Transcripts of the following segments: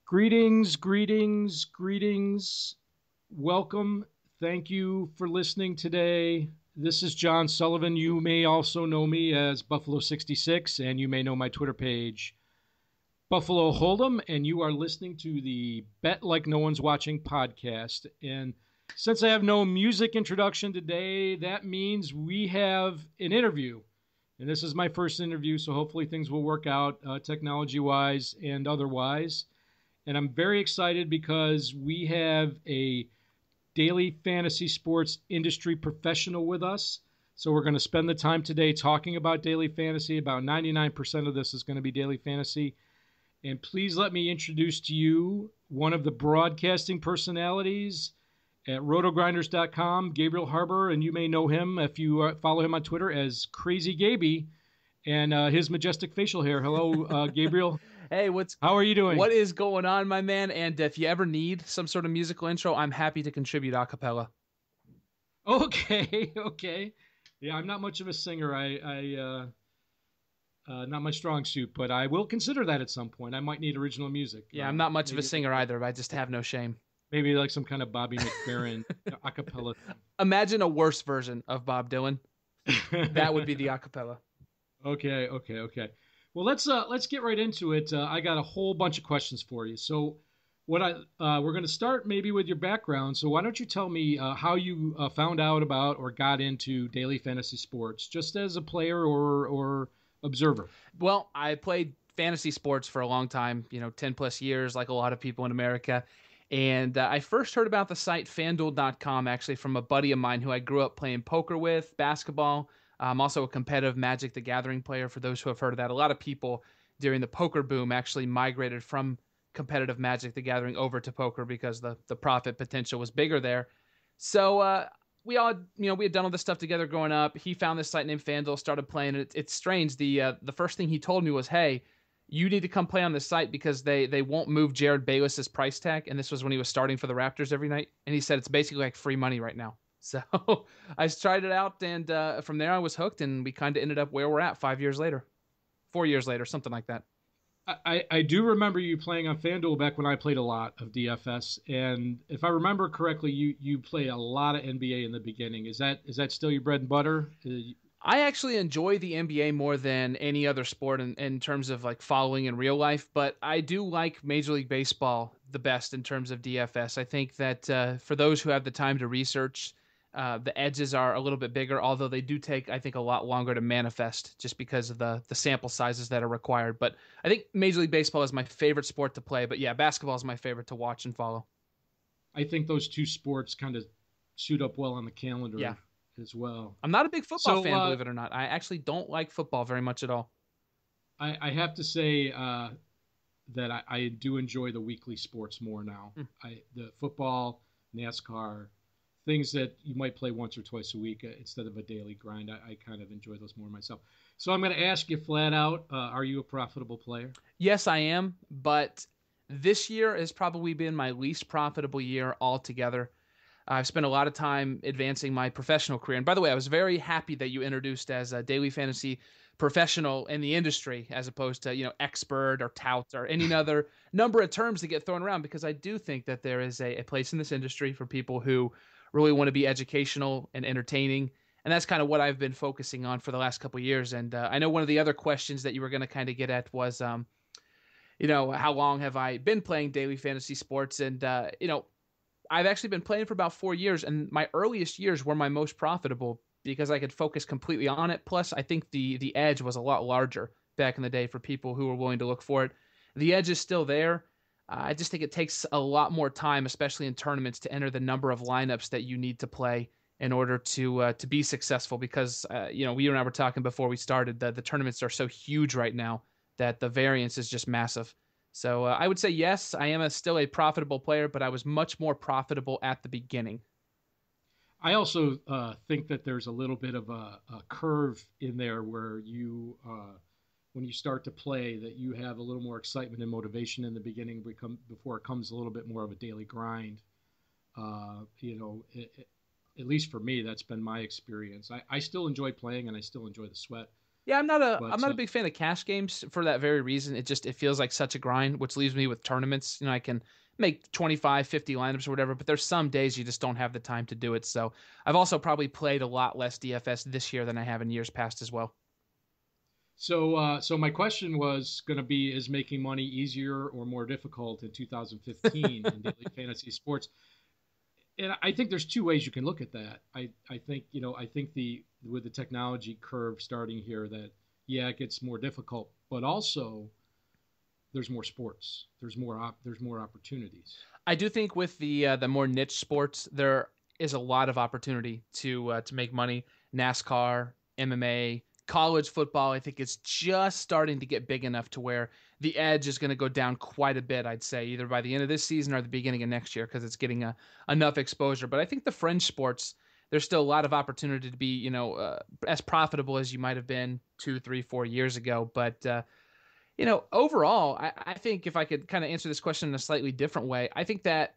Greetings, greetings, greetings. Welcome. Thank you for listening today. This is John Sullivan. You may also know me as Buffalo 66, and you may know my Twitter page, Buffalo Hold'em, and you are listening to the Bet Like No One's Watching podcast. And since I have no music introduction today, that means we have an interview. And this is my first interview, so hopefully things will work out technology-wise and otherwise. And I'm very excited because we have a daily fantasy sports industry professional with us. So we're going to spend the time today talking about daily fantasy. About 99% of this is going to be daily fantasy. And please let me introduce to you one of the broadcasting personalities at Rotogrinders.com, Gabriel Harber, and you may know him if you follow him on Twitter as CrazyGabey, and his majestic facial hair. Hello, Gabriel. Hey, how are you doing? What is going on, my man? And if you ever need some sort of musical intro, I'm happy to contribute a cappella. Okay. Yeah, I'm not much of a singer. I not my strong suit, but I will consider that at some point. I might need original music. Yeah, I'm not much of a singer either, but I just have no shame. Maybe like some kind of Bobby McFerrin a cappella thing. Imagine a worse version of Bob Dylan. That would be the a cappella. Okay. Well, let's get right into it. I got a whole bunch of questions for you. So, we're going to start maybe with your background. So, why don't you tell me how you found out about or got into daily fantasy sports, just as a player or observer? Well, I played fantasy sports for a long time, 10 plus years, like a lot of people in America. And I first heard about the site FanDuel.com actually from a buddy of mine who I grew up playing poker with, basketball. I'm also a competitive Magic the Gathering player, for those who have heard of that. A lot of people during the poker boom actually migrated from competitive Magic the Gathering over to poker because the profit potential was bigger there. So we all, we had done all this stuff together growing up. He found this site named FanDuel, started playing it. It's strange. The first thing he told me was, hey, you need to come play on this site because they won't move Jared Bayless's price tag. And this was when he was starting for the Raptors every night. And he said it's basically like free money right now. So I tried it out, and from there I was hooked, and we kind of ended up where we're at 4 years later, something like that. I do remember you playing on FanDuel back when I played a lot of DFS, and if I remember correctly, you played a lot of NBA in the beginning. Is that still your bread and butter? I actually enjoy the NBA more than any other sport in terms of like following in real life, but I do like Major League Baseball the best in terms of DFS. I think that for those who have the time to research, the edges are a little bit bigger, although they do take, I think, a lot longer to manifest just because of the sample sizes that are required. But I think Major League Baseball is my favorite sport to play. But yeah, basketball is my favorite to watch and follow. I think those two sports kind of suit up well on the calendar as well. I'm not a big football fan, believe it or not. I actually don't like football very much at all. I have to say that I do enjoy the weekly sports more now. The football, NASCAR, things that you might play once or twice a week instead of a daily grind. I kind of enjoy those more myself. So I'm going to ask you flat out, are you a profitable player? Yes, I am. But this year has probably been my least profitable year altogether. I've spent a lot of time advancing my professional career. And by the way, I was very happy that you introduced as a daily fantasy professional in the industry as opposed to, expert or tout or any other number of terms that get thrown around, because I do think that there is a place in this industry for people who really want to be educational and entertaining. And that's kind of what I've been focusing on for the last couple of years. And I know one of the other questions that you were going to kind of get at was, how long have I been playing daily fantasy sports? And, I've actually been playing for about 4 years, and my earliest years were my most profitable because I could focus completely on it. Plus, I think the edge was a lot larger back in the day for people who were willing to look for it. The edge is still there. I just think it takes a lot more time, especially in tournaments, to enter the number of lineups that you need to play in order to be successful. Because you and I were talking before we started, the tournaments are so huge right now that the variance is just massive. So I would say yes, I am still a profitable player, but I was much more profitable at the beginning. I also think that there's a little bit of a curve in there where you, when you start to play, that you have a little more excitement and motivation in the beginning before it comes a little bit more of a daily grind. At least for me, that's been my experience. I still enjoy playing and I still enjoy the sweat, Yeah, I'm But not a big fan of cash games for that very reason. It feels like such a grind, which leaves me with tournaments. I can make 25, 50 lineups or whatever, but there's some days you just don't have the time to do it. So I've also probably played a lot less DFS this year than I have in years past as well. so my question was going to be: Is making money easier or more difficult in 2015 in daily fantasy sports? And I think there's two ways you can look at that. I think I think the with the technology curve starting here that yeah it gets more difficult, but also there's more sports. There's more opportunities. I do think with the more niche sports, there is a lot of opportunity to make money. NASCAR, MMA, college football. I think it's just starting to get big enough to where the edge is going to go down quite a bit. I'd say either by the end of this season or the beginning of next year because it's getting enough exposure. But I think the fringe sports, there's still a lot of opportunity to be as profitable as you might have been 2, 3, 4 years ago. But overall, I think if I could kind of answer this question in a slightly different way, I think that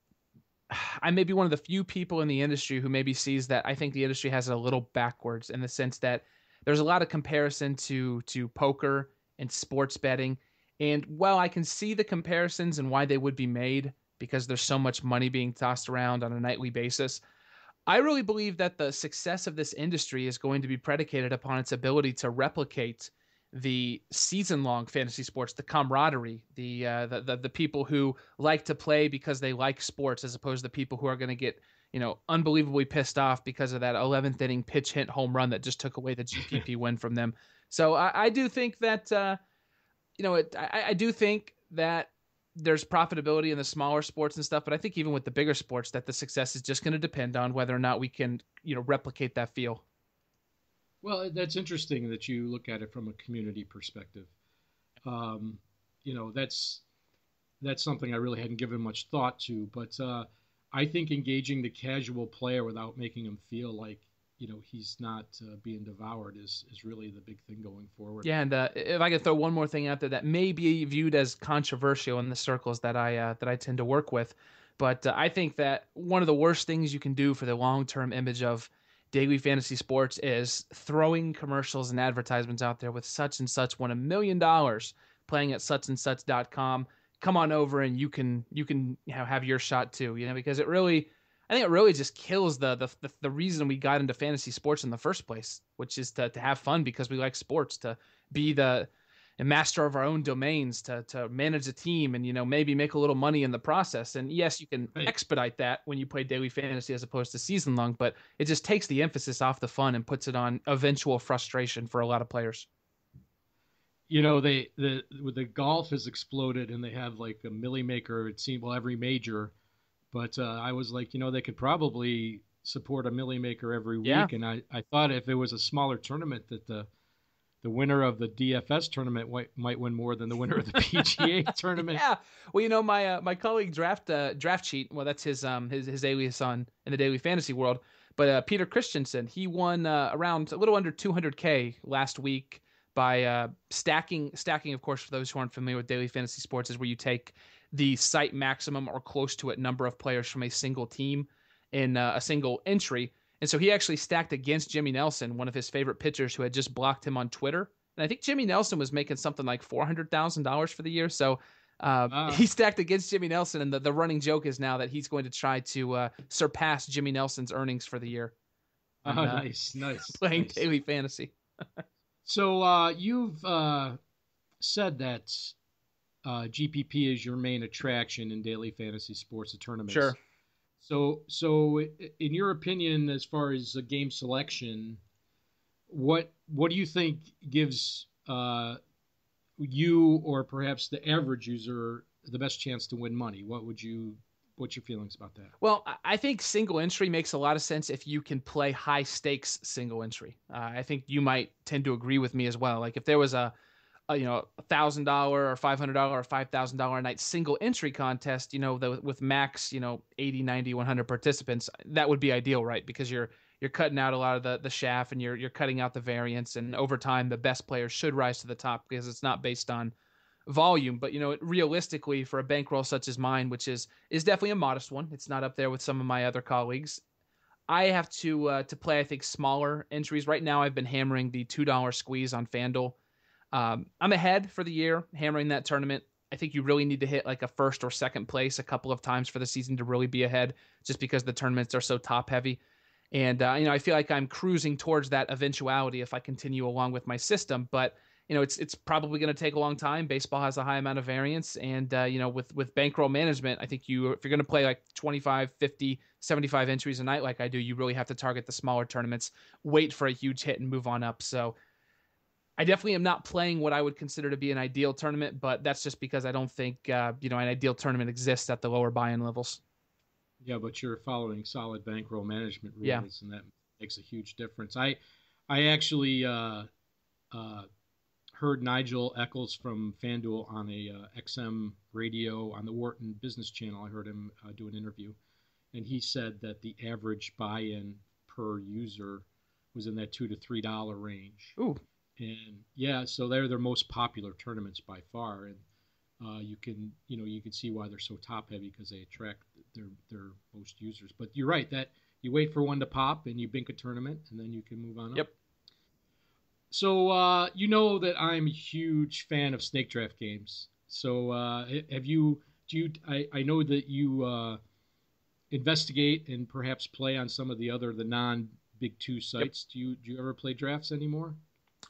I may be one of the few people in the industry who maybe sees that I think the industry has it a little backwards in the sense that there's a lot of comparison to poker and sports betting. And while I can see the comparisons and why they would be made because there's so much money being tossed around on a nightly basis, I really believe that the success of this industry is going to be predicated upon its ability to replicate the season-long fantasy sports, the camaraderie, the people who like to play because they like sports, as opposed to people who are going to get unbelievably pissed off because of that 11th inning pitch hit home run that just took away the GPP win from them. So I do think that I do think that there's profitability in the smaller sports and stuff, but I think even with the bigger sports, that the success is just going to depend on whether or not we can replicate that feel. Well, that's interesting that you look at it from a community perspective. Um, that's something I really hadn't given much thought to. But I think engaging the casual player without making him feel like he's not being devoured is really the big thing going forward. Yeah, and if I could throw one more thing out there that may be viewed as controversial in the circles that I tend to work with, but I think that one of the worst things you can do for the long-term image of daily fantasy sports is throwing commercials and advertisements out there with such and such won $1 million playing at such and such.com. Come on over and you can have your shot too, because I think it really just kills the reason we got into fantasy sports in the first place, which is to have fun because we like sports, to be the master of our own domains, to manage a team and maybe make a little money in the process. And yes, you can expedite that when you play daily fantasy as opposed to season long, but it just takes the emphasis off the fun and puts it on eventual frustration for a lot of players. The golf has exploded and they have like a milli maker. It seemed every major. But I was like, they could probably support a milli maker every week. Yeah. And I thought if it was a smaller tournament that the winner of the DFS tournament might win more than the winner of the PGA tournament. Yeah. Well, my colleague draft cheat. Well, that's his alias in the daily fantasy world. But Peter Christensen, he won around a little under 200K last week by stacking. Stacking, of course, for those who aren't familiar with daily fantasy sports, is where you take the site maximum or close to it number of players from a single team in a single entry. And so he actually stacked against Jimmy Nelson, one of his favorite pitchers who had just blocked him on Twitter. And I think Jimmy Nelson was making something like $400,000 for the year. So he stacked against Jimmy Nelson. And the running joke is now that he's going to try to surpass Jimmy Nelson's earnings for the year. Nice. Playing nice. daily fantasy. So you've said that GPP is your main attraction in daily fantasy sports tournaments. Sure. So in your opinion, as far as a game selection, what do you think gives you or perhaps the average user the best chance to win money? What's your feelings about that? Well, I think single entry makes a lot of sense if you can play high stakes single entry. I think you might tend to agree with me as well. Like if there was a $1,000 or $500 or $5,000 a night single entry contest, with max, 80, 90, 100 participants, that would be ideal, right? Because you're cutting out a lot of the shaft and you're cutting out the variance, and over time the best players should rise to the top because it's not based on volume. But realistically, for a bankroll such as mine, which is definitely a modest one, it's not up there with some of my other colleagues, I have to play, I think, smaller entries. Right now, I've been hammering the $2 squeeze on FanDuel. I'm ahead for the year, hammering that tournament. I think you really need to hit like a first or second place a couple of times for the season to really be ahead, just because the tournaments are so top heavy. And, I feel like I'm cruising towards that eventuality if I continue along with my system. But, it's probably going to take a long time. Baseball has a high amount of variance. And, with bankroll management, I think if you're going to play like 25, 50, 75 entries a night like I do, you really have to target the smaller tournaments, wait for a huge hit and move on up. So I definitely am not playing what I would consider to be an ideal tournament, but that's just because I don't think, an ideal tournament exists at the lower buy-in levels. Yeah, but you're following solid bankroll management rules, Yeah. and that makes a huge difference. I actually heard Nigel Eccles from FanDuel on a XM radio on the Wharton Business Channel. I heard him do an interview, and he said that the average buy-in per user was in that $2 to $3 range. Ooh. And yeah, so they're their most popular tournaments by far, and you can see why they're so top heavy, because they attract their most users. But you're right that you wait for one to pop and you bink a tournament, and then you can move on up. Yep. So you know that I'm a huge fan of snake draft games. So have you? I know that you investigate and perhaps play on some of the non Big Two sites. Yep. Do you ever play drafts anymore?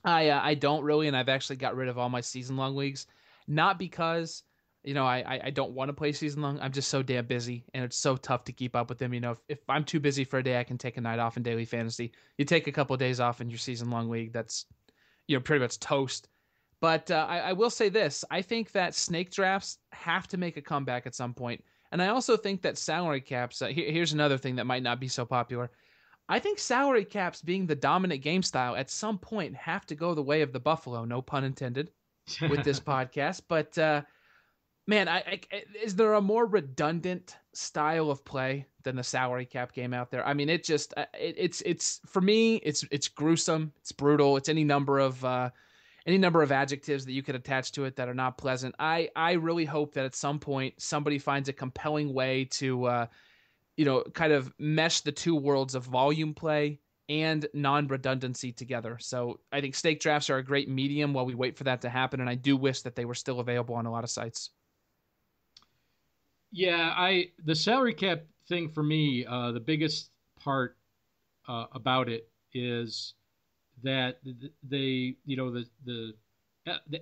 I don't really, and I've actually got rid of all my season long leagues, not because I don't want to play season long. I'm just so damn busy, and it's so tough to keep up with them. If I'm too busy for a day, I can take a night off in daily fantasy. You take a couple of days off in your season long league, that's pretty much toast. But I will say this: I think that snake drafts have to make a comeback at some point, and I also think that salary caps. Here's another thing that might not be so popular. I think salary caps, being the dominant game style, at some point have to go the way of the Buffalo. No pun intended with this podcast, but. Man, is there a more redundant style of play than the salary cap game out there? I mean, it's for me, it's gruesome, it's brutal, it's any number of adjectives that you could attach to it that are not pleasant. I really hope that at some point somebody finds a compelling way to, kind of mesh the two worlds of volume play and non-redundancy together. So I think stake drafts are a great medium while we wait for that to happen, and I do wish that they were still available on a lot of sites. Yeah, the salary cap thing for me, the biggest part about it is that the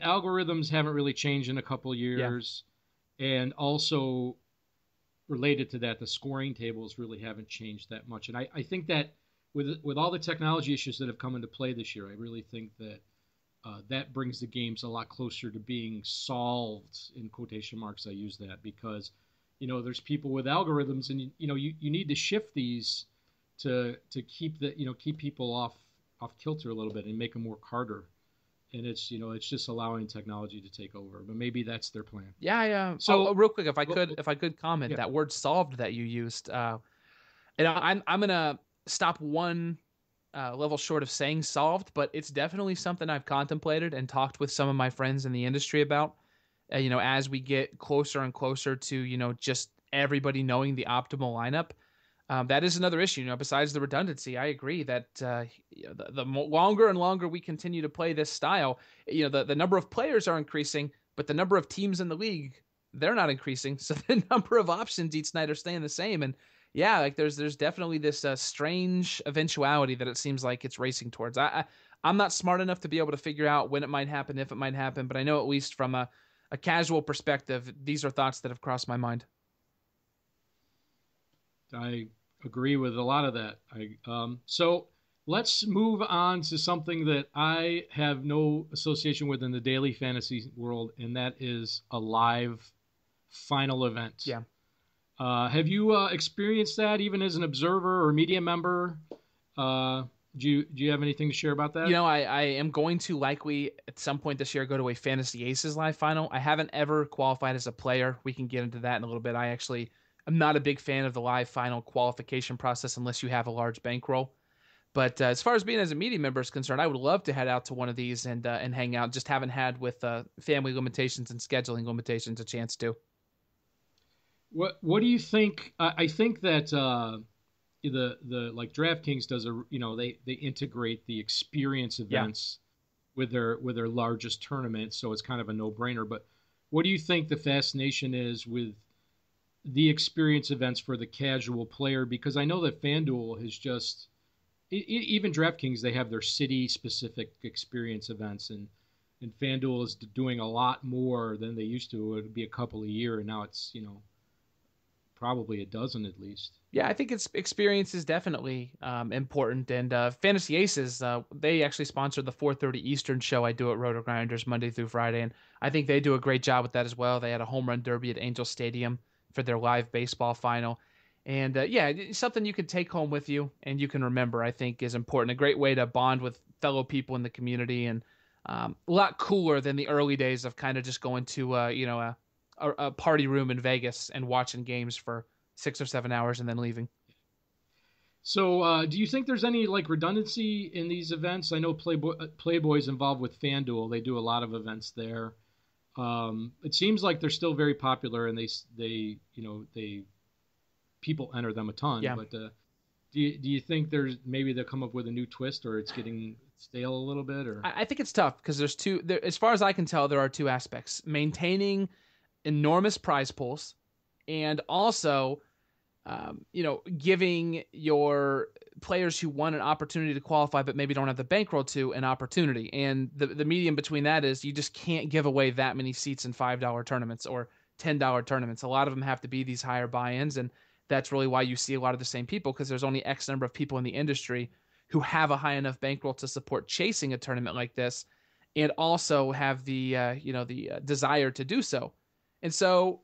algorithms haven't really changed in a couple of years, and also related to that, the scoring tables really haven't changed that much. And I think that with all the technology issues that have come into play this year, I really think that that brings the games a lot closer to being solved, in quotation marks. I use that because there's people with algorithms, and you need to shift these to keep keep people off kilter a little bit and make them work harder. And it's just allowing technology to take over. But maybe that's their plan. Yeah. So real quick, if I could comment, that word "solved" that you used, and I'm gonna stop one level short of saying solved, but it's definitely something I've contemplated and talked with some of my friends in the industry about. As we get closer and closer to, just everybody knowing the optimal lineup, that is another issue. Besides the redundancy, I agree that the longer and longer we continue to play this style, the number of players are increasing, but the number of teams in the league, they're not increasing. So the number of options each night are staying the same. And yeah, like there's definitely this strange eventuality that it seems like it's racing towards. I'm not smart enough to be able to figure out when it might happen, if it might happen, but I know at least from a casual perspective, these are thoughts that have crossed my mind. I agree with a lot of that. So let's move on to something that I have no association with in the daily fantasy world, and that is a live final event. Yeah. Have you experienced that even as an observer or media member? Do you have anything to share about that? I am going to likely at some point this year go to a Fantasy Aces live final. I haven't ever qualified as a player. We can get into that in a little bit. I actually am not a big fan of the live final qualification process unless you have a large bankroll. But as far as being as a media member is concerned, I would love to head out to one of these and hang out. Just haven't had, with family limitations and scheduling limitations, a chance to. What do you think? I think that the like DraftKings does they integrate the experience Yeah. events with their largest tournament, so it's kind of a no-brainer. But what do you think the fascination is with the experience events for the casual player? Because I know that FanDuel has just even DraftKings, they have their city specific experience events, and FanDuel is doing a lot more than they used to. It would be a couple a year, and now it's probably a dozen at least. Yeah, I think it's experience is definitely important. And Fantasy Aces, they actually sponsor the 4:30 Eastern show I do at Rotogrinders Monday through Friday, and I think they do a great job with that as well. They had a home run derby at Angel Stadium for their live baseball final, and yeah, something you can take home with you and you can remember. I think is important. A great way to bond with fellow people in the community, and a lot cooler than the early days of kind of just going to a party room in Vegas and watching games for 6 or 7 hours and then leaving. So, do you think there's any like redundancy in these events? I know Playboy's involved with FanDuel. They do a lot of events there. It seems like they're still very popular, and they people enter them a ton. Yeah. But do you think there's maybe they'll come up with a new twist, or it's getting stale a little bit, or? I think it's tough because there's two. As far as I can tell, there are two aspects: maintaining enormous prize pools, and also, giving your players who want an opportunity to qualify but maybe don't have the bankroll to an opportunity. And the medium between that is you just can't give away that many seats in $5 tournaments or $10 tournaments. A lot of them have to be these higher buy-ins, and that's really why you see a lot of the same people, because there's only X number of people in the industry who have a high enough bankroll to support chasing a tournament like this, and also have the desire to do so. And so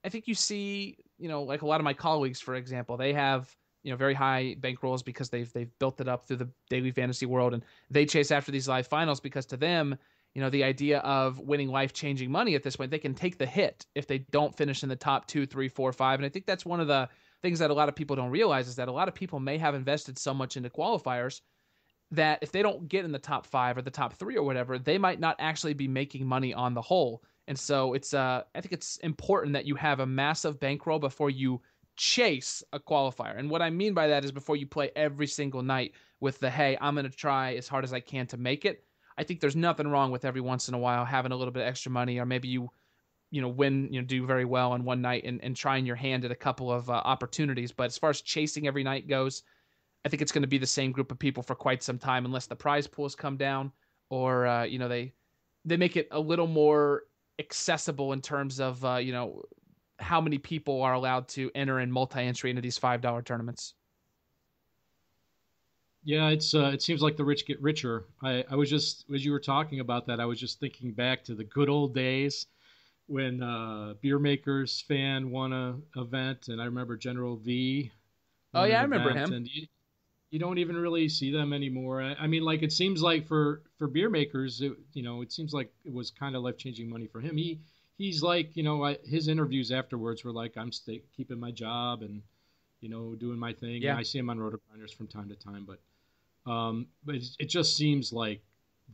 I think you see, like a lot of my colleagues, for example, they have, very high bankrolls because they've built it up through the daily fantasy world, and they chase after these live finals because to them, the idea of winning life-changing money at this point, they can take the hit if they don't finish in the top 2, 3, 4, 5. And I think that's one of the things that a lot of people don't realize, is that a lot of people may have invested so much into qualifiers that if they don't get in the top 5 or the top 3 or whatever, they might not actually be making money on the whole. And so I think it's important that you have a massive bankroll before you chase a qualifier. And what I mean by that is before you play every single night with the, hey, I'm going to try as hard as I can to make it. I think there's nothing wrong with every once in a while having a little bit of extra money, or maybe you win, do very well on one night and trying your hand at a couple of opportunities. But as far as chasing every night goes, I think it's going to be the same group of people for quite some time, unless the prize pools come down or, they make it a little more accessible in terms of, how many people are allowed to enter in multi-entry into these $5 tournaments. Yeah, it seems like the rich get richer. I was just, as you were talking about that, I was just thinking back to the good old days when Beer Makers fan won a event, and I remember General V. Oh yeah, I an remember event, him. and you don't even really see them anymore. I mean, like it seems like for Beer Makers, it seems like it was kind of life-changing money for him. He's like, his interviews afterwards were like, I'm keeping my job and doing my thing. Yeah. And I see him on Rotogrinders from time to time, but it just seems like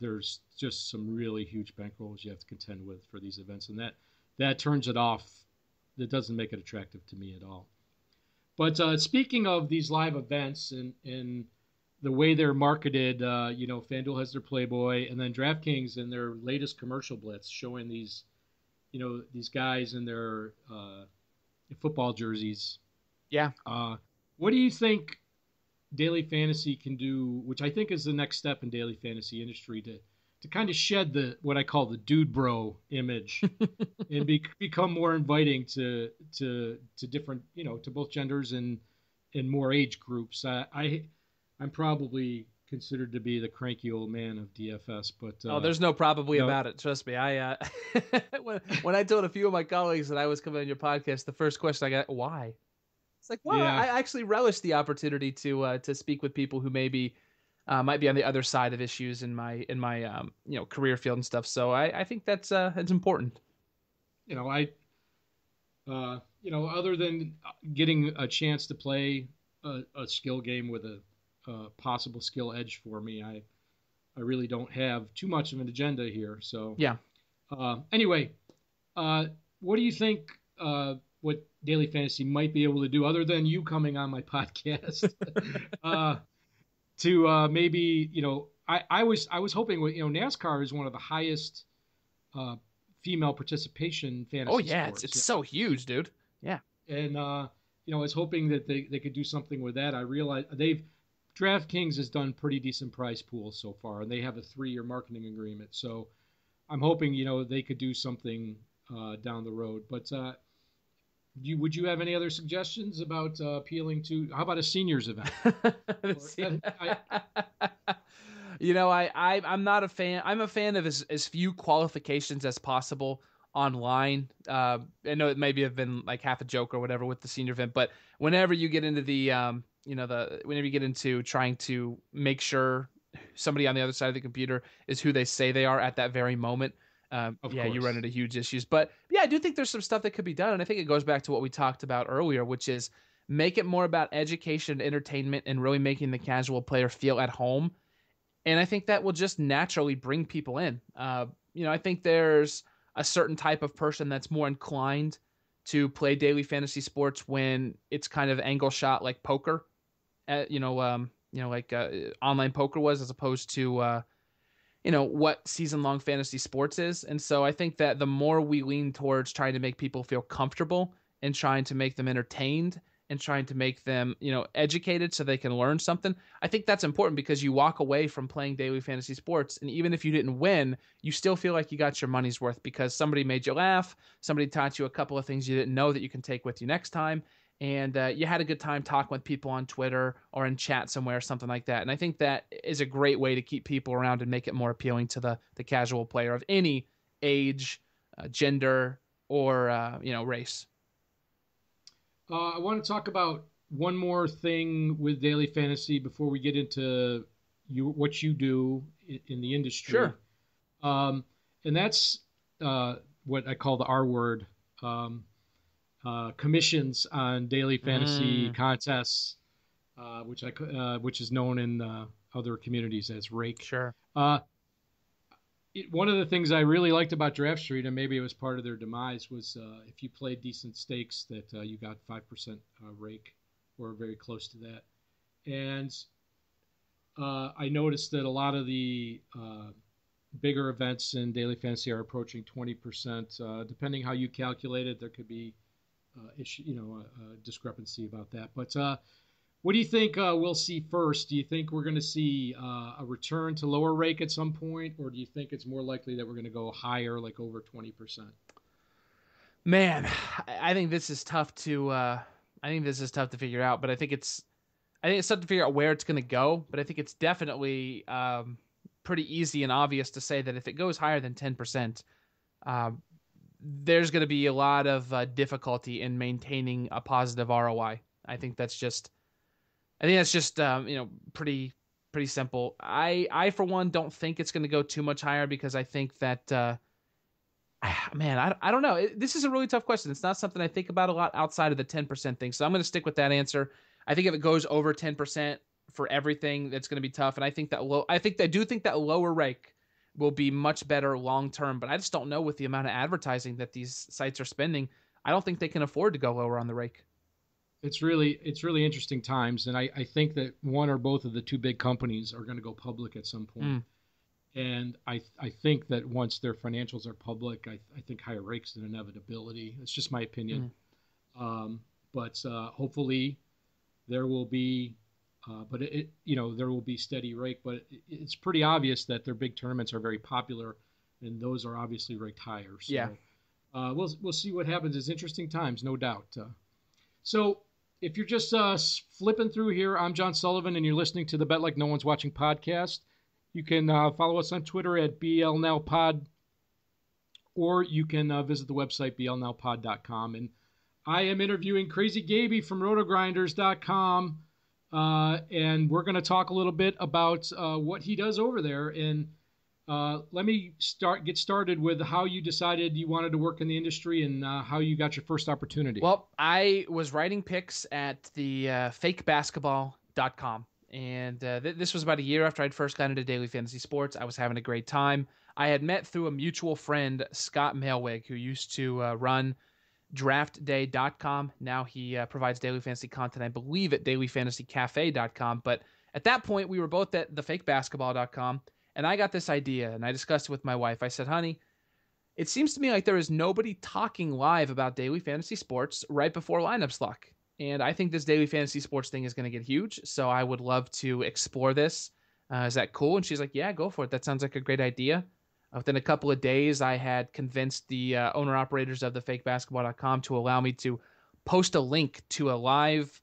there's just some really huge bankrolls you have to contend with for these events, and that turns it off. That doesn't make it attractive to me at all. But speaking of these live events and the way they're marketed, FanDuel has their Playboy, and then DraftKings and their latest commercial blitz showing these guys in their football jerseys. Yeah. What do you think daily fantasy can do, which I think is the next step in daily fantasy industry, to kind of shed what I call the dude bro image and become more inviting to different, to both genders and more age groups? I'm probably considered to be the cranky old man of DFS, but There's no probably about it. Trust me. I when I told a few of my colleagues that I was coming on your podcast, the first question I got, why? It's like, well, yeah. I actually relish the opportunity to speak with people who maybe might be on the other side of issues in my career field and stuff. So I think that's it's important. Other than getting a chance to play a skill game with a possible skill edge for me, I really don't have too much of an agenda here. So yeah. Anyway, what do you think? What Daily Fantasy might be able to do, other than you coming on my podcast, uh, to maybe, I was hoping, NASCAR is one of the highest uh, female participation Oh fantasy yeah, it's sports. so huge, dude. Yeah. And I was hoping that they could do something with that. I realized DraftKings has done pretty decent prize pools so far, and they have a 3-year marketing agreement. So I'm hoping they could do something down the road. But would you have any other suggestions about appealing to? How about a seniors event? I'm not a fan. I'm a fan of as few qualifications as possible online. I know it maybe have been like half a joke or whatever with the senior event, but whenever you get into whenever you get into trying to make sure somebody on the other side of the computer is who they say they are at that very moment, you run into huge issues. But yeah, I do think there's some stuff that could be done, and I think it goes back to what we talked about earlier, which is make it more about education, entertainment, and really making the casual player feel at home. And I think that will just naturally bring people in. I think there's a certain type of person that's more inclined to play daily fantasy sports when it's kind of angle shot like poker, like online poker was, as opposed to what season long fantasy sports is. And so I think that the more we lean towards trying to make people feel comfortable and trying to make them entertained and trying to make them, educated so they can learn something, I think that's important, because you walk away from playing daily fantasy sports, and even if you didn't win, you still feel like you got your money's worth because somebody made you laugh, somebody taught you a couple of things you didn't know that you can take with you next time, and you had a good time talking with people on Twitter or in chat somewhere or something like that. And I think that is a great way to keep people around and make it more appealing to the casual player of any age, gender, or race. I want to talk about one more thing with daily fantasy before we get into what you do in the industry. Sure. And that's what I call the R word, commissions on daily fantasy contests, which is known in other communities as rake. Sure. One of the things I really liked about Draft Street, and maybe it was part of their demise, was if you played decent stakes, that you got 5% rake, or very close to that. And I noticed that a lot of the bigger events in daily fantasy are approaching 20%. Depending how you calculate it, there could be a discrepancy about that. But what do you think we'll see first? Do you think we're going to see a return to lower rake at some point, or do you think it's more likely that we're going to go higher, like over 20%? Man, I think this is tough to figure out. But I think it's tough to figure out where it's going to go. But I think it's definitely pretty easy and obvious to say that if it goes higher than 10%, there's going to be a lot of difficulty in maintaining a positive ROI. I think that's just pretty simple. I for one don't think it's going to go too much higher, because I think that I don't know. This is a really tough question. It's not something I think about a lot outside of the 10% thing. So I'm going to stick with that answer. I think if it goes over 10% for everything, that's going to be tough. And I think I do think that lower rake will be much better long term, but I just don't know, with the amount of advertising that these sites are spending, I don't think they can afford to go lower on the rake. It's really interesting times, and I think that one or both of the two big companies are going to go public at some point. And I think that once their financials are public, I think higher rake's an inevitability. It's just my opinion. But hopefully there will be, there will be steady rake. But it's pretty obvious that their big tournaments are very popular, and those are obviously raked higher. So, yeah. We'll see what happens. It's interesting times, no doubt. So if you're just flipping through here, I'm John Sullivan, and you're listening to the Bet Like No One's Watching podcast. You can follow us on Twitter at BLNowPod, or you can visit the website blnowpod.com. And I am interviewing CrazyGabey from Rotogrinders.com, and we're going to talk a little bit about what he does over there. And let me get started with how you decided you wanted to work in the industry and how you got your first opportunity. Well, I was writing picks at the fakebasketball.com. And this was about a year after I'd first gotten into daily fantasy sports. I was having a great time. I had met through a mutual friend, Scott Mailwig, who used to run draftday.com. Now he provides daily fantasy content, I believe, at dailyfantasycafe.com. But at that point, we were both at thefakebasketball.com, and I got this idea, and I discussed it with my wife. I said, honey, it seems to me like there is nobody talking live about daily fantasy sports right before lineups lock. And I think this daily fantasy sports thing is going to get huge. So I would love to explore this. Is that cool? And she's like, yeah, go for it. That sounds like a great idea. Within a couple of days, I had convinced the owner-operators of thefakebasketball.com to allow me to post a link to a live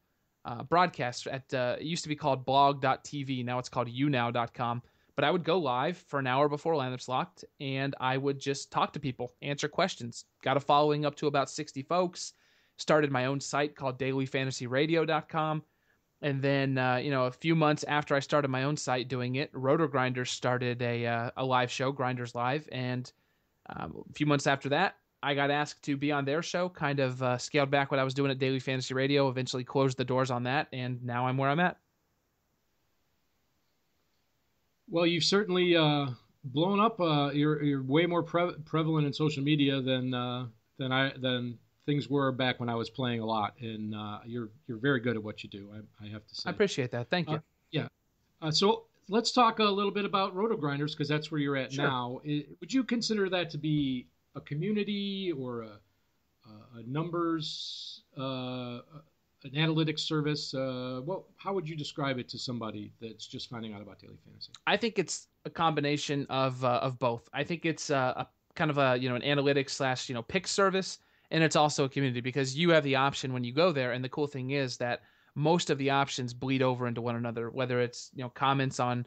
broadcast at, it used to be called blog.tv. Now it's called younow.com. But I would go live for an hour before lineups locked, and I would just talk to people, answer questions. Got a following up to about 60 folks. Started my own site called dailyfantasyradio.com. And then, a few months after I started my own site doing it, Rotogrinders started a live show, Grinders Live. And a few months after that, I got asked to be on their show, kind of scaled back what I was doing at Daily Fantasy Radio, eventually closed the doors on that, and now I'm where I'm at. Well, you've certainly blown up. You're way more prevalent in social media than things were back when I was playing a lot, and you're very good at what you do. I have to say. I appreciate that. Thank you. Yeah. So let's talk a little bit about Rotogrinders, because that's where you're at Sure. now. Would you consider that to be a community or a numbers, an analytics service? How would you describe it to somebody that's just finding out about daily fantasy? I think it's a combination of both. I think it's a kind of an analytics / pick service, and it's also a community, because you have the option when you go there. And the cool thing is that most of the options bleed over into one another, whether it's comments on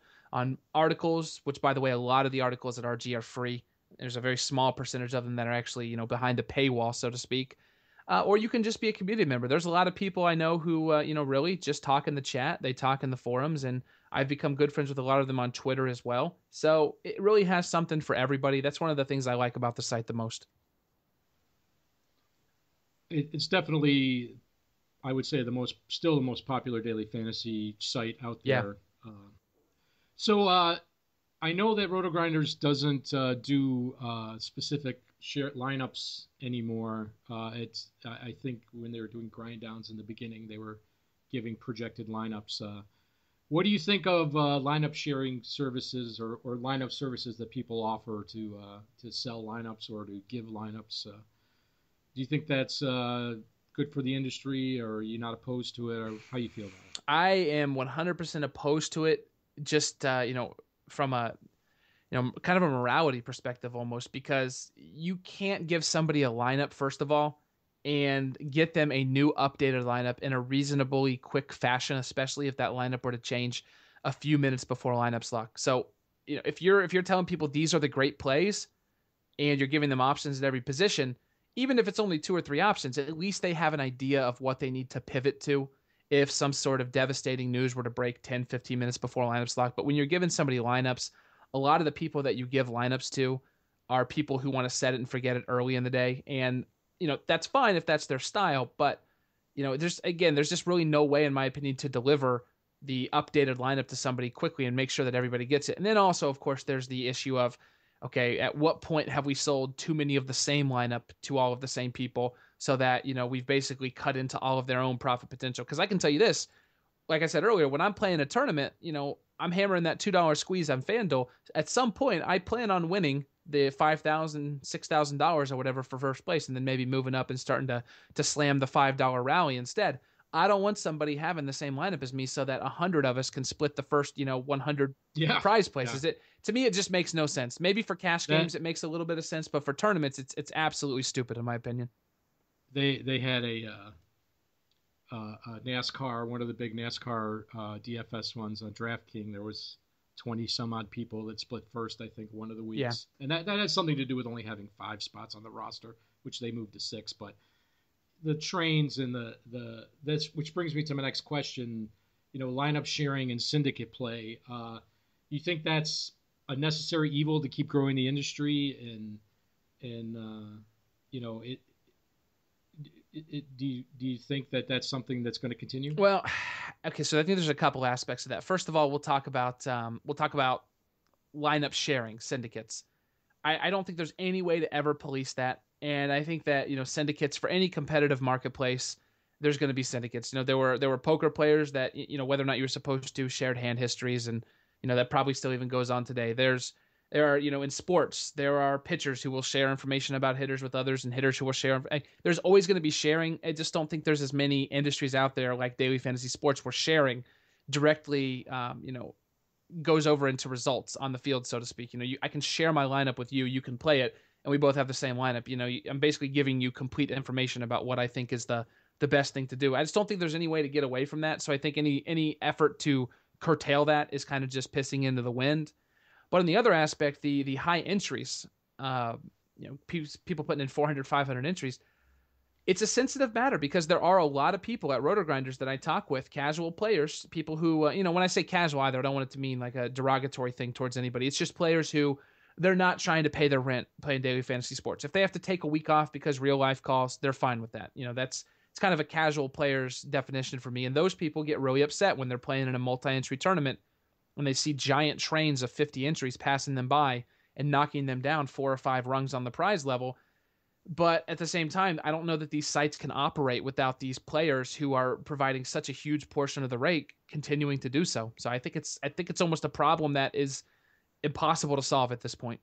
articles, which, by the way, a lot of the articles at RG are free. There's a very small percentage of them that are actually behind the paywall, so to speak. Or you can just be a community member. There's a lot of people I know who, really just talk in the chat. They talk in the forums, and I've become good friends with a lot of them on Twitter as well. So it really has something for everybody. That's one of the things I like about the site the most. It's definitely, I would say, still the most popular daily fantasy site out there. Yeah. So I know that Rotogrinders doesn't do specific share lineups anymore. I think when they were doing grind downs in the beginning, they were giving projected lineups. What do you think of lineup sharing services or lineup services that people offer to sell lineups or to give lineups? Do you think that's good for the industry, or are you not opposed to it, or how you feel about it? I am 100% opposed to it, just from a kind of a morality perspective almost, because you can't give somebody a lineup, first of all, and get them a new updated lineup in a reasonably quick fashion, especially if that lineup were to change a few minutes before lineups lock. So, if you're telling people these are the great plays and you're giving them options at every position, even if it's only 2 or 3 options, at least they have an idea of what they need to pivot to if some sort of devastating news were to break 10, 15 minutes before lineups lock. But when you're giving somebody lineups, a lot of the people that you give lineups to are people who want to set it and forget it early in the day. And, that's fine if that's their style. But, there's just really no way, in my opinion, to deliver the updated lineup to somebody quickly and make sure that everybody gets it. And then also, of course, there's the issue of, okay, at what point have we sold too many of the same lineup to all of the same people so that, we've basically cut into all of their own profit potential? Because I can tell you this, like I said earlier, when I'm playing a tournament, I'm hammering that $2 squeeze on FanDuel. At some point, I plan on winning the $5,000, $6,000 or whatever for first place, and then maybe moving up and starting to slam the $5 rally instead. I don't want somebody having the same lineup as me so that 100 of us can split the first, 100 prize places. Yeah. To me, it just makes no sense. Maybe for cash games, it makes a little bit of sense, but for tournaments, it's absolutely stupid in my opinion. They had a NASCAR, one of the big NASCAR DFS ones on DraftKings. There was 20 some odd people that split first, I think, one of the weeks. Yeah. And that has something to do with only having 5 spots on the roster, which they moved to 6. But the trains and which brings me to my next question, lineup sharing and syndicate play. You think that's a necessary evil to keep growing the industry? And do you think that that's something that's going to continue? Well, okay, so I think there's a couple aspects of that. First of all, we'll talk about lineup sharing syndicates. I don't think there's any way to ever police that. And I think that, syndicates for any competitive marketplace, there's going to be syndicates. There were poker players that, whether or not you were supposed to, shared hand histories, and that probably still even goes on today. There are, in sports, there are pitchers who will share information about hitters with others, and hitters who will share. There's always going to be sharing. I just don't think there's as many industries out there like daily fantasy sports where sharing directly, goes over into results on the field, so to speak. I can share my lineup with you. You can play it, and we both have the same lineup. I'm basically giving you complete information about what I think is the best thing to do. I just don't think there's any way to get away from that. So I think any effort to curtail that is kind of just pissing into the wind. But on the other aspect, the high entries, people putting in 400, 500 entries, it's a sensitive matter because there are a lot of people at Rotogrinders that I talk with, casual players, people who, when I say casual either, I don't want it to mean like a derogatory thing towards anybody. It's just players who they're not trying to pay their rent playing daily fantasy sports. If they have to take a week off because real life calls, they're fine with that. It's kind of a casual player's definition for me. And those people get really upset when they're playing in a multi-entry tournament when they see giant trains of 50 entries passing them by and knocking them down 4 or 5 rungs on the prize level. But at the same time, I don't know that these sites can operate without these players who are providing such a huge portion of the rake continuing to do so. So I think it's almost a problem that is impossible to solve at this point.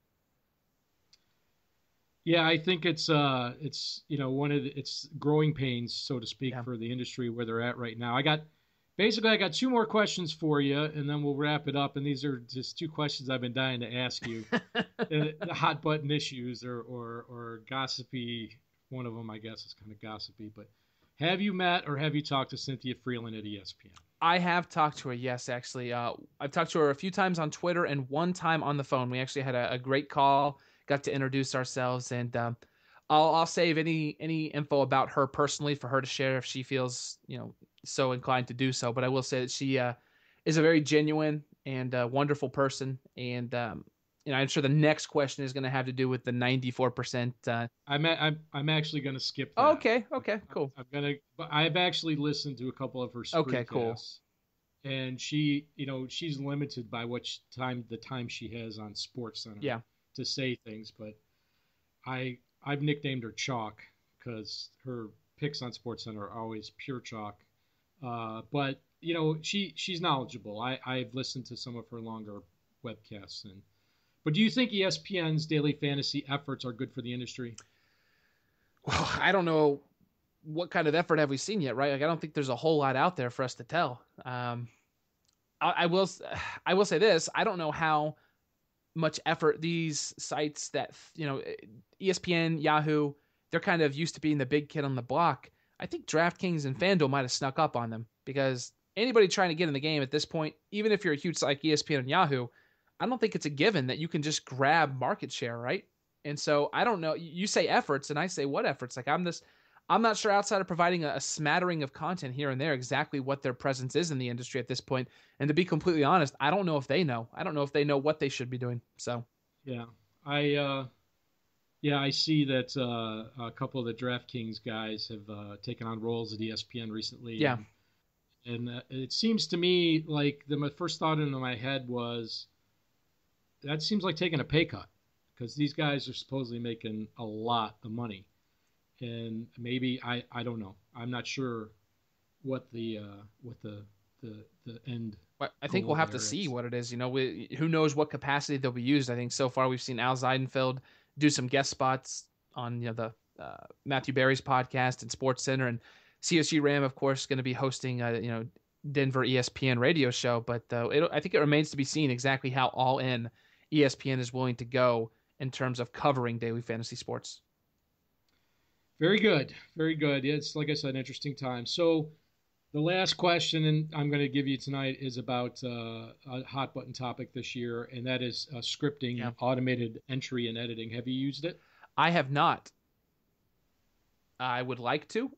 Yeah, I think it's it's growing pains, so to speak, for the industry where they're at right now. I got 2 more questions for you, and then we'll wrap it up. And these are just 2 questions I've been dying to ask you. The hot button issues or gossipy. One of them, I guess, is kind of gossipy. But have you met or have you talked to Cynthia Freeland at ESPN? I have talked to her, yes, actually. I've talked to her a few times on Twitter and one time on the phone. We actually had a great call, got to introduce ourselves, and I'll save any info about her personally for her to share if she feels so inclined to do so. But I will say that she is a very genuine and wonderful person, and I'm sure the next question is going to have to do with the 94%. I'm actually going to skip that. Okay, cool. I've actually listened to a couple of her Okay, cool. And she, she's limited by the time she has on SportsCenter to say things. But I've nicknamed her Chalk because her picks on SportsCenter are always pure chalk. But she's knowledgeable. I've listened to some of her longer webcasts. But do you think ESPN's daily fantasy efforts are good for the industry? Well, I don't know what kind of effort have we seen yet, right? Like, I don't think there's a whole lot out there for us to tell. I will say this: I don't know how much effort these sites that ESPN, Yahoo, they're kind of used to being the big kid on the block. I think DraftKings and FanDuel might have snuck up on them because anybody trying to get in the game at this point, even if you're a huge site like ESPN and Yahoo, I don't think it's a given that you can just grab market share, right? And so I don't know. You say efforts, and I say what efforts? Like I'm not sure outside of providing a smattering of content here and there exactly what their presence is in the industry at this point. And to be completely honest, I don't know if they know. I don't know if they know what they should be doing. So yeah, I see that a couple of the DraftKings guys have taken on roles at ESPN recently. Yeah, and it seems to me like my first thought into my head was that seems like taking a pay cut because these guys are supposedly making a lot of money. And maybe I don't know. I'm not sure what the end. I think we'll have to see what it is. Who knows what capacity they'll be used. I think so far we've seen Al Zeidenfeld do some guest spots on the Matthew Berry's podcast and SportsCenter, and CSG Ram, of course, going to be hosting Denver ESPN radio show. But I think it remains to be seen exactly how all in ESPN is willing to go in terms of covering daily fantasy sports. Very good. Very good. It's, like I said, interesting time. So the last question and I'm going to give you tonight is about a hot button topic this year, and that is scripting, automated entry and editing. Have you used it? I have not. I would like to.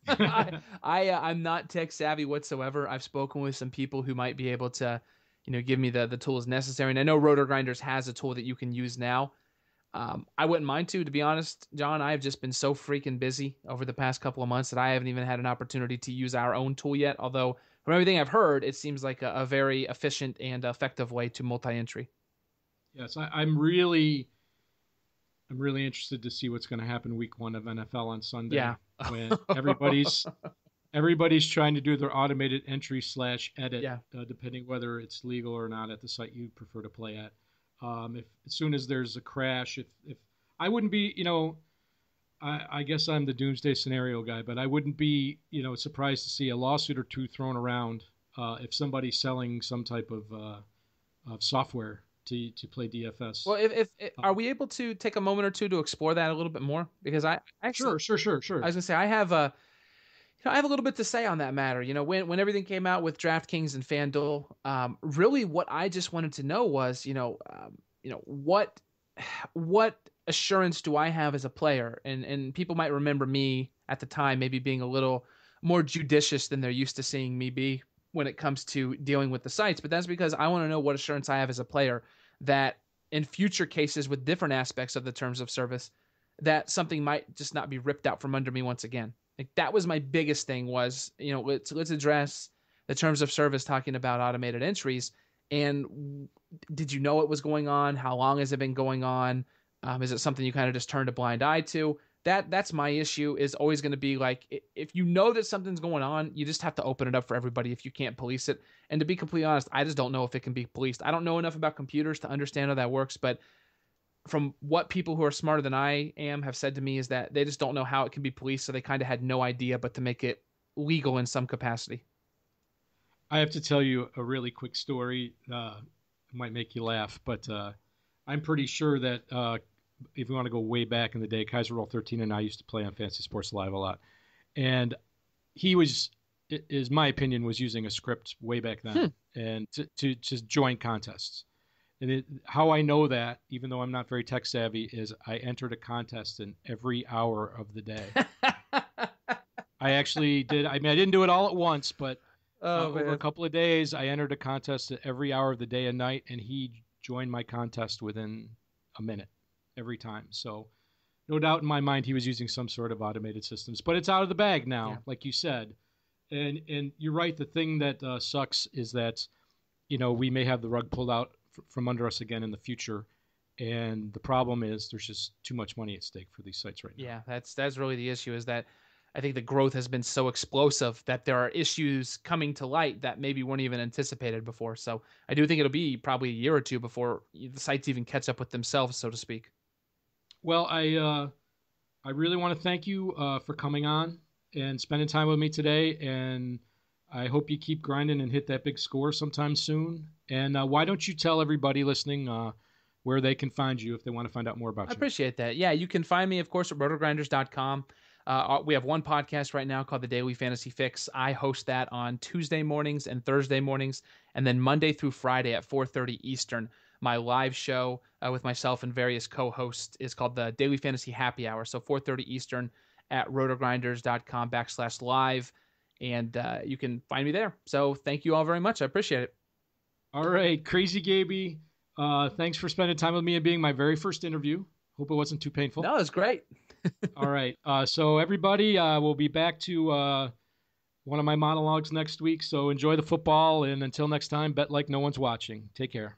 I'm not tech savvy whatsoever. I've spoken with some people who might be able to, give me the tools necessary. And I know Rotogrinders has a tool that you can use now. I wouldn't mind to be honest, John. I've just been so freaking busy over the past couple of months that I haven't even had an opportunity to use our own tool yet. Although from everything I've heard, it seems like a very efficient and effective way to multi-entry. Yes, I'm really I'm really interested to see what's going to happen week 1 of NFL on Sunday Yeah. when everybody's trying to do their automated entry / edit, Yeah. depending whether it's legal or not at the site you prefer to play at. If as soon as there's a crash, if I wouldn't be, I guess I'm the doomsday scenario guy, but I wouldn't be, surprised to see a lawsuit or two thrown around if somebody's selling some type of software to play DFS. Well, if are we able to take a moment or two to explore that a little bit more? Because I actually, Sure. I was gonna say I have a, I have a little bit to say on that matter. When everything came out with DraftKings and FanDuel, really what I just wanted to know was, what assurance do I have as a player? And people might remember me at the time maybe being a little more judicious than they're used to seeing me be when it comes to dealing with the sites. But that's because I want to know what assurance I have as a player that in future cases with different aspects of the terms of service, that something might just not be ripped out from under me once again. Like that was my biggest thing was, let's address the terms of service talking about automated entries. And did you know what was going on? How long has it been going on? Is it something you kind of just turned a blind eye to? That's my issue is always going to be like, if you know that something's going on, you just have to open it up for everybody if you can't police it. And to be completely honest, I just don't know if it can be policed. I don't know enough about computers to understand how that works, but from what people who are smarter than I am have said to me is that they just don't know how it can be policed. So they kind of had no idea, but to make it legal in some capacity. I have to tell you a really quick story. It might make you laugh, but I'm pretty sure that if you want to go way back in the day, Kaiser Roll 13 and I used to play on Fantasy Sports Live a lot. And he was, is my opinion, was using a script way back then and to join contests. And how I know that, even though I'm not very tech savvy, is I entered a contest in every hour of the day. I actually did. I mean, I didn't do it all at once, but over a couple of days, I entered a contest at every hour of the day and night, and he joined my contest within a minute every time. So no doubt in my mind he was using some sort of automated systems, but it's out of the bag now, like you said. And you're right. The thing that sucks is that, we may have the rug pulled out from under us again in the future. And the problem is there's just too much money at stake for these sites right now. Yeah, that's really the issue is that I think the growth has been so explosive that there are issues coming to light that maybe weren't even anticipated before. So I do think it'll be probably a year or two before the sites even catch up with themselves, so to speak. Well, I really want to thank you for coming on and spending time with me today. And I hope you keep grinding and hit that big score sometime soon. And why don't you tell everybody listening where they can find you if they want to find out more about you? I appreciate that. Yeah, you can find me, of course, at rotogrinders.com. We have one podcast right now called the Daily Fantasy Fix. I host that on Tuesday mornings and Thursday mornings, and then Monday through Friday at 4:30 Eastern. My live show with myself and various co-hosts is called the Daily Fantasy Happy Hour. So 4:30 Eastern at rotogrinders.com/live. And you can find me there. So thank you all very much. I appreciate it. All right. CrazyGabey, thanks for spending time with me and being my very first interview. Hope it wasn't too painful. No, it's great. All right. So everybody, we'll be back to one of my monologues next week. So enjoy the football. And until next time, bet like no one's watching. Take care.